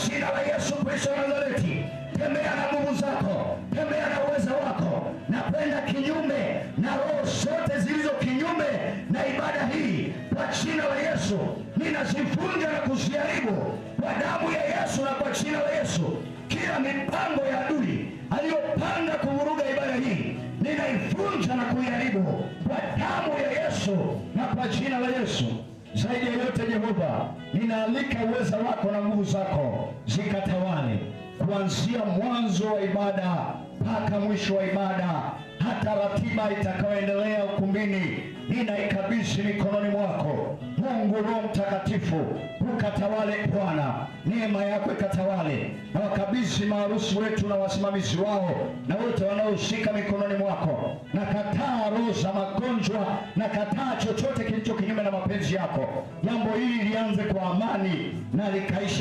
jina la Yesu Kristo wa Nazareti. Tembea na nguvu zako, tembea na uwezo wako, na kwenda kinyume na roho zote zilizo kinyume na ibada hii. Kwa jina la Yesu ninazivunja na kuziharibu kwa damu ya Yesu, na kwa jina la Yesu kila mipango ya adui aliyopanga kuvuruga ibada hii ninaivunja na kuiharibu kwa damu ya Yesu na kwa jina la Yesu. Zaidi ya yote Jehova, ninaalika uweza wako na nguvu zako zikatawale kuanzia mwanzo wa ibada mpaka mwisho wa ibada, hata ratiba itakayoendelea ukumbini ninaikabidhi mikononi mwako. Mungu Roho Mtakatifu ukatawale Bwana, neema yako ikatawale, na wakabidhi maharusi wetu na wasimamizi wao na wote wanaoshika mikononi mwako. Na kataa roho za magonjwa, na kataa chochote kilicho kinyume na mapenzi yako. Jambo hili lianze kwa amani na likaishe